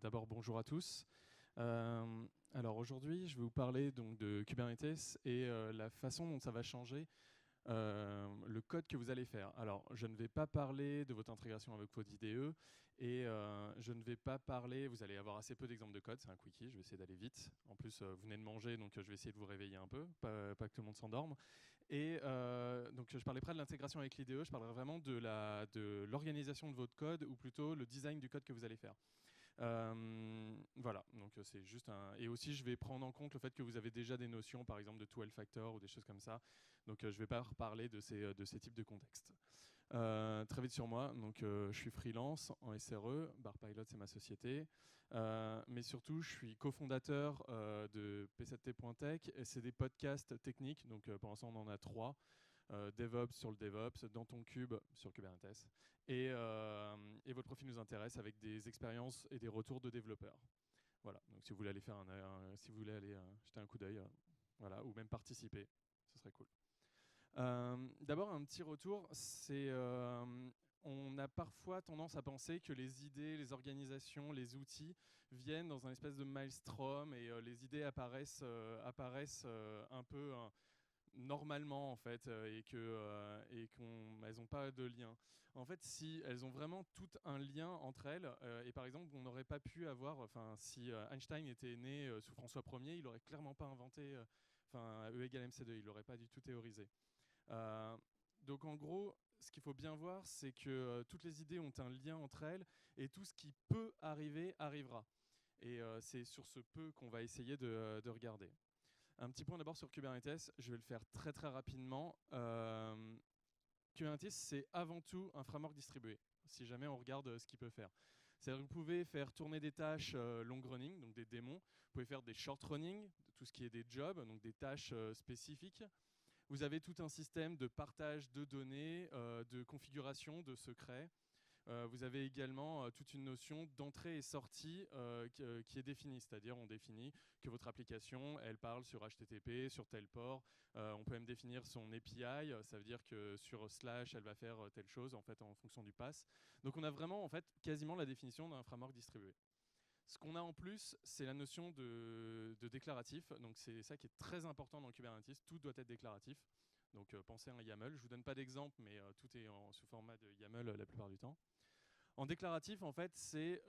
D'abord, bonjour à tous. Alors aujourd'hui, je vais vous parler donc de Kubernetes et la façon dont ça va changer le code que vous allez faire. Alors, je ne vais pas parler de votre intégration avec votre IDE et je ne vais pas parler, vous allez avoir assez peu d'exemples de code, c'est un quickie, je vais essayer d'aller vite. En plus, vous venez de manger, donc je vais essayer de vous réveiller un peu, pas que tout le monde s'endorme. Et donc, je parlais pas de l'intégration avec l'IDE, je parlerai vraiment de l'organisation de votre code, ou plutôt le design du code que vous allez faire. Voilà, donc c'est juste un. Et aussi, je vais prendre en compte le fait que vous avez déjà des notions, par exemple de 12 factor ou des choses comme ça. Donc, je ne vais pas reparler de ces types de contextes. Très vite sur moi, donc je suis freelance en SRE, Barpilot c'est ma société, mais surtout je suis cofondateur de P7T.tech et c'est des podcasts techniques, donc pour l'instant on en a 3. DevOps sur le DevOps, dans ton cube sur Kubernetes. Et votre profil nous intéresse avec des expériences et des retours de développeurs. Voilà, donc si vous voulez aller faire si vous voulez aller jeter un coup d'œil, voilà, ou même participer, ce serait cool. D'abord, un petit retour, on a parfois tendance à penser que les idées, les organisations, les outils viennent dans un espèce de maelstrom et les idées apparaissent un peu normalement en fait et qu'elles n'ont pas de lien. En fait, si elles ont vraiment tout un lien entre elles, et par exemple, on n'aurait pas pu avoir, enfin, si Einstein était né sous François Ier, il n'aurait clairement pas inventé, E égale MC2, il l'aurait pas du tout théorisé. Euh, donc en gros, ce qu'il faut bien voir, c'est que toutes les idées ont un lien entre elles et tout ce qui peut arriver arrivera. Et c'est sur ce peu qu'on va essayer de regarder. Un petit point d'abord sur Kubernetes, je vais le faire très très rapidement. Kubernetes, c'est avant tout un framework distribué, si jamais on regarde ce qu'il peut faire. C'est-à-dire que vous pouvez faire tourner des tâches long running, donc des démons. Vous pouvez faire des short running, tout ce qui est des jobs, donc des tâches spécifiques. Vous avez tout un système de partage de données, de configuration, de secrets. Vous avez également toute une notion d'entrée et sortie qui est définie, c'est-à-dire on définit que votre application, elle parle sur HTTP, sur tel port. On peut même définir son API, ça veut dire que sur slash, elle va faire telle chose en fait en fonction du pass. Donc on a vraiment en fait quasiment la définition d'un framework distribué. Ce qu'on a en plus, c'est la notion de déclaratif. Donc c'est ça qui est très important dans Kubernetes. Tout doit être déclaratif. Donc pensez à un YAML. Je ne vous donne pas d'exemple, mais tout est sous format de YAML la plupart du temps. En déclaratif, en fait, c'est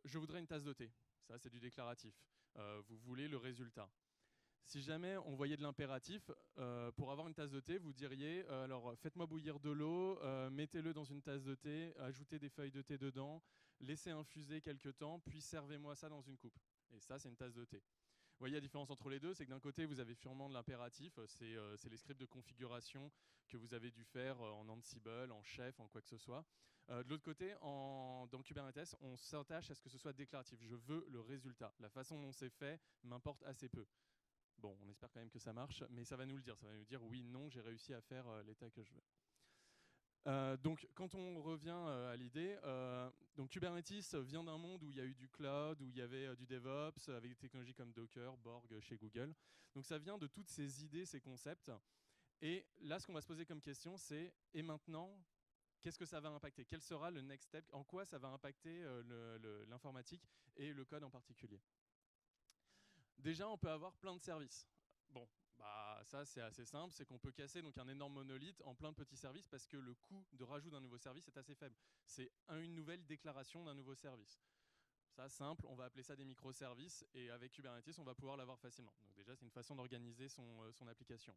je voudrais une tasse de thé. Ça, c'est du déclaratif. Vous voulez le résultat. Si jamais on voyait de l'impératif, pour avoir une tasse de thé, vous diriez alors faites-moi bouillir de l'eau, mettez-le dans une tasse de thé, ajoutez des feuilles de thé dedans, laissez infuser quelques temps, puis servez-moi ça dans une coupe. Et ça, c'est une tasse de thé. Vous voyez la différence entre les deux, c'est que d'un côté, vous avez sûrement de l'impératif, c'est les scripts de configuration que vous avez dû faire en Ansible, en Chef, en quoi que ce soit. De l'autre côté, dans Kubernetes, on s'attache à ce que ce soit déclaratif. Je veux le résultat. La façon dont c'est fait m'importe assez peu. Bon, on espère quand même que ça marche, mais ça va nous le dire. Ça va nous dire oui, non, j'ai réussi à faire l'état que je veux. Donc, quand on revient à l'idée, donc Kubernetes vient d'un monde où il y a eu du cloud, où il y avait du DevOps, avec des technologies comme Docker, Borg chez Google. Donc, ça vient de toutes ces idées, ces concepts. Et là, ce qu'on va se poser comme question, c'est et maintenant, qu'est-ce que ça va impacter? Quel sera le next step? En quoi ça va impacter l'informatique et le code en particulier? Déjà, on peut avoir plein de services. Bon, bah ça c'est assez simple, c'est qu'on peut casser donc un énorme monolithe en plein de petits services parce que le coût de rajout d'un nouveau service est assez faible. C'est une nouvelle déclaration d'un nouveau service. Ça, simple, on va appeler ça des microservices et avec Kubernetes, on va pouvoir l'avoir facilement. Donc déjà, c'est une façon d'organiser son application.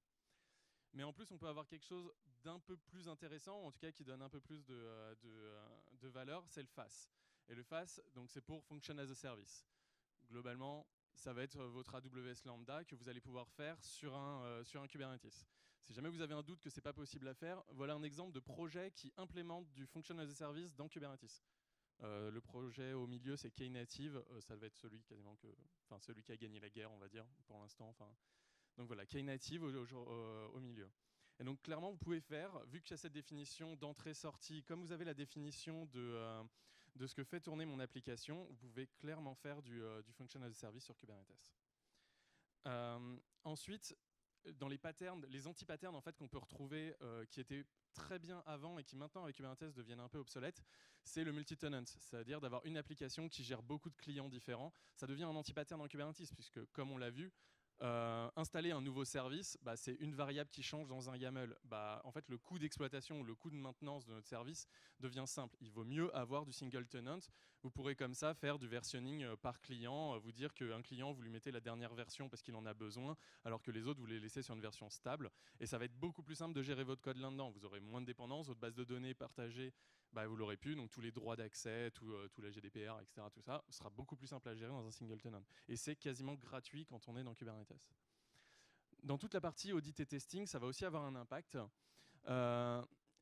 Mais en plus, on peut avoir quelque chose d'un peu plus intéressant, en tout cas qui donne un peu plus de valeur, c'est le FAS. Et le FAS, donc c'est pour Function as a Service. Globalement, ça va être votre AWS Lambda que vous allez pouvoir faire sur un Kubernetes. Si jamais vous avez un doute que ce n'est pas possible à faire, voilà un exemple de projet qui implémente du Function as a Service dans Kubernetes. Le projet au milieu, c'est Knative. Ça va être celui qui a gagné la guerre, on va dire, pour l'instant. Donc voilà, Knative au milieu. Et donc clairement, vous pouvez faire, vu qu'il y a cette définition d'entrée-sortie, comme vous avez la définition de ce que fait tourner mon application, vous pouvez clairement faire du Function as a Service sur Kubernetes. Ensuite, dans les patterns, les anti-patterns en fait, qu'on peut retrouver, qui étaient très bien avant et qui maintenant avec Kubernetes deviennent un peu obsolètes, c'est le multi-tenant, c'est-à-dire d'avoir une application qui gère beaucoup de clients différents. Ça devient un anti-pattern en Kubernetes, puisque comme on l'a vu, installer un nouveau service, c'est une variable qui change dans un YAML. En fait, le coût d'exploitation ou le coût de maintenance de notre service devient simple. Il vaut mieux avoir du single tenant. Vous pourrez comme ça faire du versionning par client, vous dire qu'un client, vous lui mettez la dernière version parce qu'il en a besoin, alors que les autres, vous les laissez sur une version stable. Et ça va être beaucoup plus simple de gérer votre code là-dedans. Vous aurez moins de dépendance, votre base de données partagée, vous l'aurez pu, donc tous les droits d'accès, tout la GDPR, etc., tout ça sera beaucoup plus simple à gérer dans un single tenant. Et c'est quasiment gratuit quand on est dans Kubernetes. Dans toute la partie audit et testing, ça va aussi avoir un impact.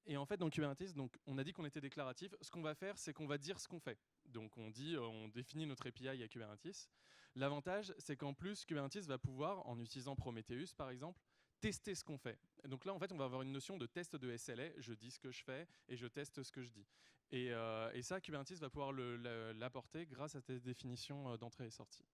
Et en fait, dans Kubernetes, donc, on a dit qu'on était déclaratif. Ce qu'on va faire, c'est qu'on va dire ce qu'on fait. Donc, on définit notre API à Kubernetes. L'avantage, c'est qu'en plus, Kubernetes va pouvoir, en utilisant Prometheus, par exemple, tester ce qu'on fait. Et donc là, en fait, on va avoir une notion de test de SLA. Je dis ce que je fais et je teste ce que je dis. Et ça, Kubernetes va pouvoir l'apporter grâce à cette définition d'entrée et sortie.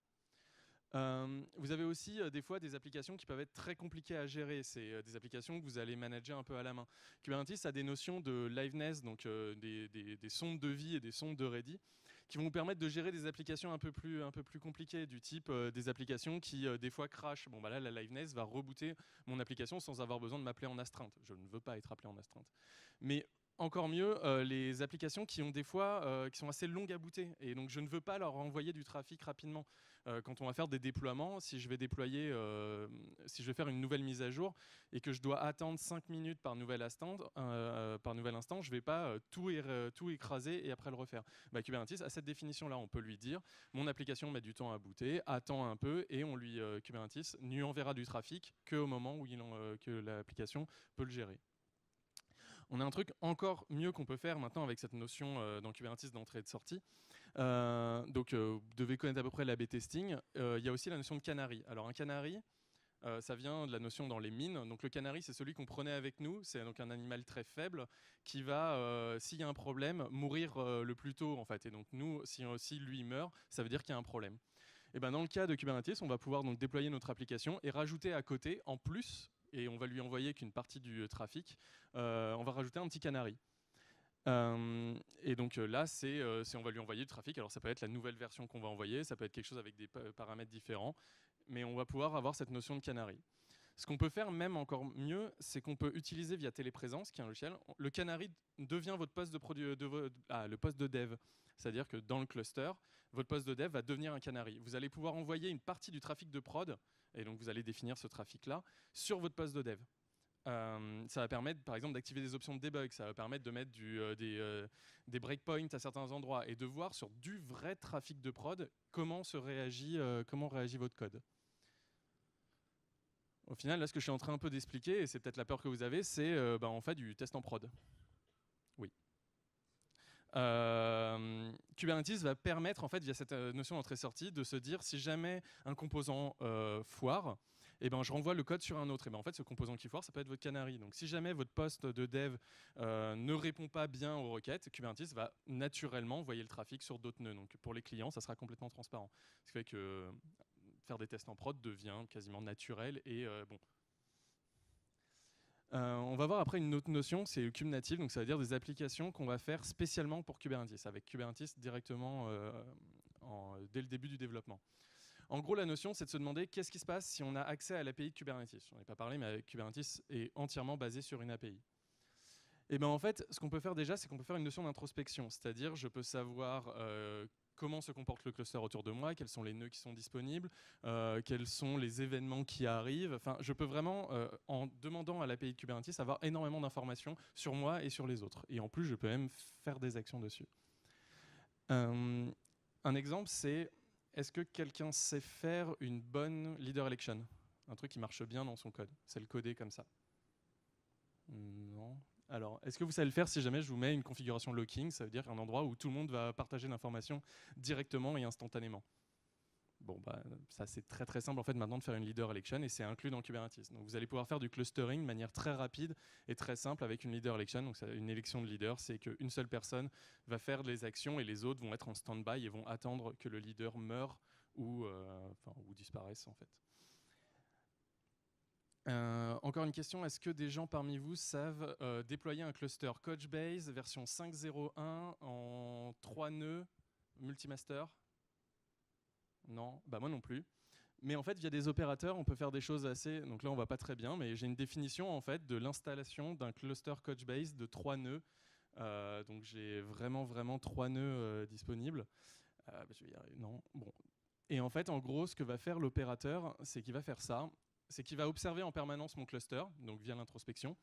Vous avez aussi des fois des applications qui peuvent être très compliquées à gérer. C'est des applications que vous allez manager un peu à la main. Kubernetes a des notions de liveness, donc des sondes de vie et des sondes de ready, qui vont vous permettre de gérer des applications un peu plus compliquées, du type des applications qui des fois crashent. Bon, là, la liveness va rebooter mon application sans avoir besoin de m'appeler en astreinte. Je ne veux pas être appelé en astreinte. Mais encore mieux, les applications qui ont des fois qui sont assez longues à booter, et donc je ne veux pas leur envoyer du trafic rapidement. Quand on va faire des déploiements, si je vais déployer, si je vais faire une nouvelle mise à jour et que je dois attendre 5 minutes par nouvel instant, je ne vais pas tout écraser et après le refaire. Kubernetes a cette définition-là, on peut lui dire mon application met du temps à booter, attends un peu, et Kubernetes lui enverra du trafic qu'au moment où que l'application peut le gérer. On a un truc encore mieux qu'on peut faire maintenant avec cette notion dans Kubernetes d'entrée et de sortie. Vous devez connaître à peu près l'A/B testing. Il y a aussi la notion de canary. Alors un canary, ça vient de la notion dans les mines. Donc le canary, c'est celui qu'on prenait avec nous. C'est donc un animal très faible qui va, s'il y a un problème, mourir le plus tôt en fait. Et donc nous, si lui meurt, ça veut dire qu'il y a un problème. Et dans le cas de Kubernetes, on va pouvoir donc déployer notre application et rajouter à côté, en plus, et on va lui envoyer qu'une partie du trafic, on va rajouter un petit canary. Et donc là, on va lui envoyer du trafic. Alors ça peut être la nouvelle version qu'on va envoyer, ça peut être quelque chose avec des paramètres différents, mais on va pouvoir avoir cette notion de canary. Ce qu'on peut faire même encore mieux, c'est qu'on peut utiliser via Téléprésence, qui est un logiciel, le canary devient votre poste le poste de dev. C'est-à-dire que dans le cluster, votre poste de dev va devenir un canary. Vous allez pouvoir envoyer une partie du trafic de prod, et donc vous allez définir ce trafic-là, sur votre poste de dev. Ça va permettre par exemple d'activer des options de debug, ça va permettre de mettre des breakpoints à certains endroits et de voir sur du vrai trafic de prod comment réagit votre code. Au final, là, ce que je suis en train un peu d'expliquer, et c'est peut-être la peur que vous avez, c'est on fait du test en prod. Oui. Kubernetes va permettre, en fait, via cette notion d'entrée-sortie, de se dire si jamais un composant foire, je renvoie le code sur un autre. En fait, ce composant qui foire, ça peut être votre canary. Donc, si jamais votre poste de dev ne répond pas bien aux requêtes, Kubernetes va naturellement envoyer le trafic sur d'autres nœuds. Donc, pour les clients, ça sera complètement transparent. Ce qui fait que faire des tests en prod devient quasiment naturel et bon. On va voir après une autre notion, c'est le kube-native, donc ça veut dire des applications qu'on va faire spécialement pour Kubernetes, avec Kubernetes directement dès le début du développement. En gros, la notion, c'est de se demander qu'est-ce qui se passe si on a accès à l'API de Kubernetes. J'en ai pas parlé, mais Kubernetes est entièrement basé sur une API. Et en fait, ce qu'on peut faire déjà, c'est qu'on peut faire une notion d'introspection, c'est-à-dire je peux savoir comment se comporte le cluster autour de moi, quels sont les nœuds qui sont disponibles, quels sont les événements qui arrivent. Enfin, je peux vraiment, en demandant à l'API de Kubernetes, avoir énormément d'informations sur moi et sur les autres. Et en plus, je peux même faire des actions dessus. Un exemple, c'est est-ce que quelqu'un sait faire une bonne leader election? Un truc qui marche bien dans son code. C'est le coder comme ça. Non. Alors, est-ce que vous savez le faire si jamais je vous mets une configuration locking? Ça veut dire un endroit où tout le monde va partager l'information directement et instantanément. Bon, ça c'est très très simple en fait maintenant de faire une leader election et c'est inclus dans Kubernetes. Donc vous allez pouvoir faire du clustering de manière très rapide et très simple avec une leader election. Donc une élection de leader, c'est qu'une seule personne va faire les actions et les autres vont être en stand-by et vont attendre que le leader meure ou disparaisse en fait. Encore une question, est-ce que des gens parmi vous savent déployer un cluster Couchbase version 5.0.1 en 3 nœuds multimaster? Non, bah moi non plus. Mais en fait, via des opérateurs, on peut faire des choses assez... Donc là, on va pas très bien, mais j'ai une définition en fait de l'installation d'un cluster Couchbase de 3 nœuds. Donc j'ai vraiment 3 nœuds disponibles. Je vais y arriver. Non, bon. Et en fait, en gros, ce que va faire l'opérateur, c'est qu'il va faire ça. C'est qu'il va observer en permanence mon cluster, donc via l'introspection.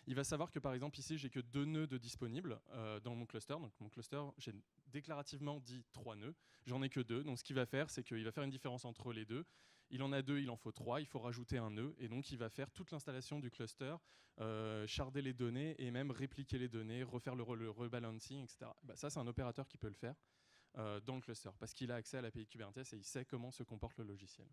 Il va savoir que par exemple ici j'ai que 2 nœuds de disponibles dans mon cluster. Donc mon cluster, j'ai déclarativement dit 3 nœuds. J'en ai que 2. Donc ce qu'il va faire, c'est qu'il va faire une différence entre les deux. Il en a 2, il en faut 3. Il faut rajouter un nœud. Et donc il va faire toute l'installation du cluster, sharder les données et même répliquer les données, refaire le rebalancing, etc. Bah, ça, c'est un opérateur qui peut le faire dans le cluster parce qu'il a accès à l'API Kubernetes et il sait comment se comporte le logiciel.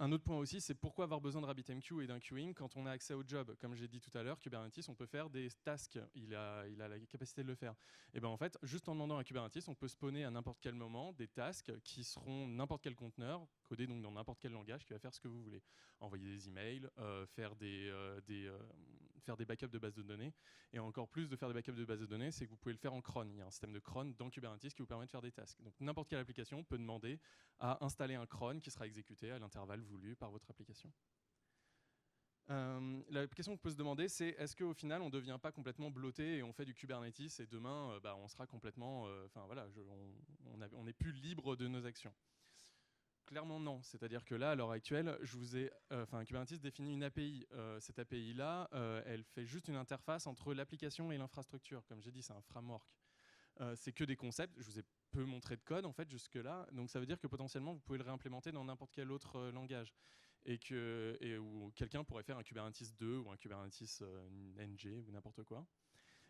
Un autre point aussi, c'est pourquoi avoir besoin de RabbitMQ et d'un queuing quand on a accès au job. Comme j'ai dit tout à l'heure, Kubernetes, on peut faire des tasks. Il a la capacité de le faire. Et bien en fait, juste en demandant à Kubernetes, on peut spawner à n'importe quel moment des tasks qui seront n'importe quel conteneur, codés donc dans n'importe quel langage, qui va faire ce que vous voulez. Envoyer des emails, faire des backups de bases de données. Et encore plus de faire des backups de bases de données, c'est que vous pouvez le faire en cron. Il y a un système de cron dans Kubernetes qui vous permet de faire des tasks. Donc n'importe quelle application peut demander à installer un cron qui sera exécuté à l'intervalle voulu par votre application. La question qu'on peut se demander, c'est est-ce qu'au final, on ne devient pas complètement bloqué et on fait du Kubernetes et demain, on sera complètement... on n'est plus libre de nos actions. Clairement non, c'est-à-dire que là, à l'heure actuelle, Kubernetes définit une API. Cette API-là, elle fait juste une interface entre l'application et l'infrastructure. Comme j'ai dit, c'est un framework. C'est que des concepts. Je vous ai peu montré de code en fait jusque-là. Donc ça veut dire que potentiellement vous pouvez le réimplémenter dans n'importe quel autre langage où quelqu'un pourrait faire un Kubernetes 2 ou un Kubernetes NG ou n'importe quoi.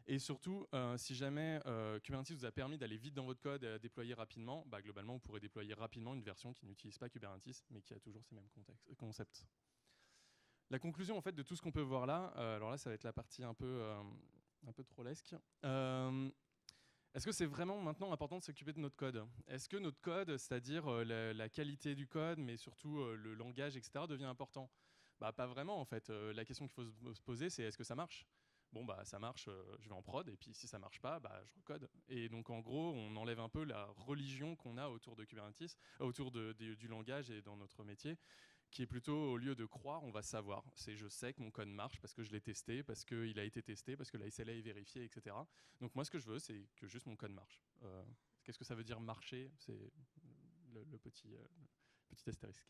Et surtout, si jamais Kubernetes vous a permis d'aller vite dans votre code et à déployer rapidement, globalement vous pourrez déployer rapidement une version qui n'utilise pas Kubernetes mais qui a toujours ces mêmes concepts. La conclusion en fait de tout ce qu'on peut voir là, alors là ça va être la partie un peu trollesque. Est-ce que c'est vraiment maintenant important de s'occuper de notre code? Est-ce que notre code, c'est-à-dire la qualité du code, mais surtout le langage, etc., devient important? Pas vraiment en fait. La question qu'il faut se poser, c'est est-ce que ça marche? Bon ça marche, je vais en prod, et puis si ça marche pas, je recode. Et donc en gros, on enlève un peu la religion qu'on a autour de Kubernetes, autour du langage et dans notre métier, qui est plutôt, au lieu de croire, on va savoir. C'est je sais que mon code marche parce que je l'ai testé, parce qu'il a été testé, parce que la SLA est vérifiée, etc. Donc moi, ce que je veux, c'est que juste mon code marche. Qu'est-ce que ça veut dire marcher? C'est le petit astérisque.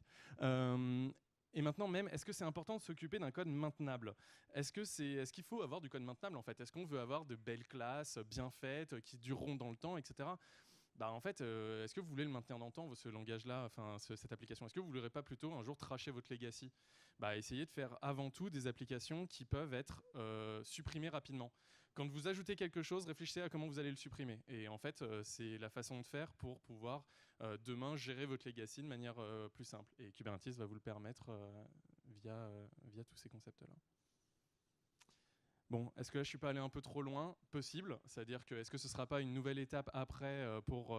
Et maintenant même, est-ce que c'est important de s'occuper d'un code maintenable? Est-ce qu'il faut avoir du code maintenable en fait? Est-ce qu'on veut avoir de belles classes bien faites, qui dureront dans le temps, etc. En fait, est-ce que vous voulez le maintenir dans le temps, ce langage-là, cette application? Est-ce que vous ne voudrez pas plutôt un jour tracher votre legacy? Essayez de faire avant tout des applications qui peuvent être supprimées rapidement. Quand vous ajoutez quelque chose, réfléchissez à comment vous allez le supprimer. Et en fait, c'est la façon de faire pour pouvoir demain gérer votre legacy de manière plus simple. Et Kubernetes va vous le permettre via tous ces concepts-là. Bon, est-ce que là je suis pas allé un peu trop loin? Possible, c'est-à-dire que est-ce que ce sera pas une nouvelle étape après pour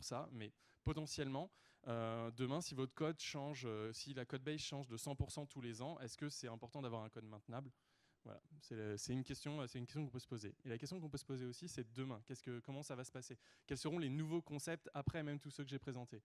ça? Mais potentiellement, demain, si votre code change, si la code base change de 100% tous les ans, est-ce que c'est important d'avoir un code maintenable? Voilà, c'est une question qu'on peut se poser. Et la question qu'on peut se poser aussi, c'est demain. Comment ça va se passer? Quels seront les nouveaux concepts après même tous ceux que j'ai présentés?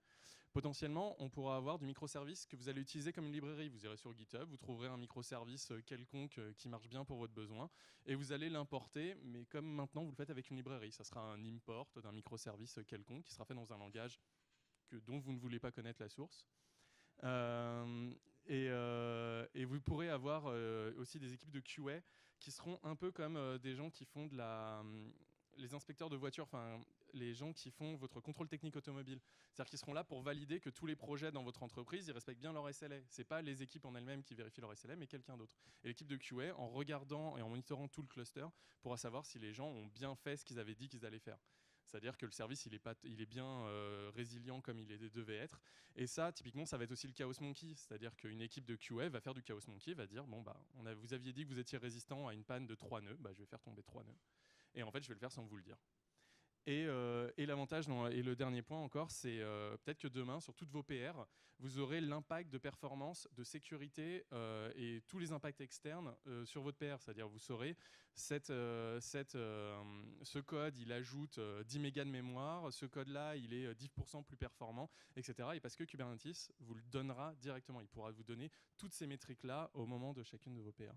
Potentiellement, on pourra avoir du microservice que vous allez utiliser comme une librairie. Vous irez sur GitHub, vous trouverez un microservice quelconque qui marche bien pour votre besoin, et vous allez l'importer, mais comme maintenant vous le faites avec une librairie. Ça sera un import d'un microservice quelconque qui sera fait dans un langage dont vous ne voulez pas connaître la source. Et vous pourrez avoir aussi des équipes de QA qui seront un peu comme des gens qui font les inspecteurs de voitures, les gens qui font votre contrôle technique automobile. C'est-à-dire qu'ils seront là pour valider que tous les projets dans votre entreprise, ils respectent bien leur SLA. Ce n'est pas les équipes en elles-mêmes qui vérifient leur SLA, mais quelqu'un d'autre. Et l'équipe de QA, en regardant et en monitorant tout le cluster, pourra savoir si les gens ont bien fait ce qu'ils avaient dit qu'ils allaient faire. C'est-à-dire que le service, il est bien résilient comme il devait être. Et ça, typiquement, ça va être aussi le Chaos Monkey. C'est-à-dire qu'une équipe de QA va faire du Chaos Monkey, va dire, vous aviez dit que vous étiez résistant à une panne de 3 nœuds, je vais faire tomber 3 nœuds. Et en fait, je vais le faire sans vous le dire. Et l'avantage, et le dernier point encore, c'est peut-être que demain, sur toutes vos PR, vous aurez l'impact de performance, de sécurité et tous les impacts externes sur votre PR. C'est-à-dire, vous saurez, ce code, il ajoute 10 mégas de mémoire, ce code-là, il est 10% plus performant, etc. Et parce que Kubernetes vous le donnera directement. Il pourra vous donner toutes ces métriques-là au moment de chacune de vos PR.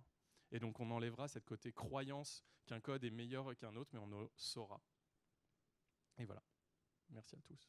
Et donc, on enlèvera cette côté croyance qu'un code est meilleur qu'un autre, mais on le saura. Et voilà. Merci à tous.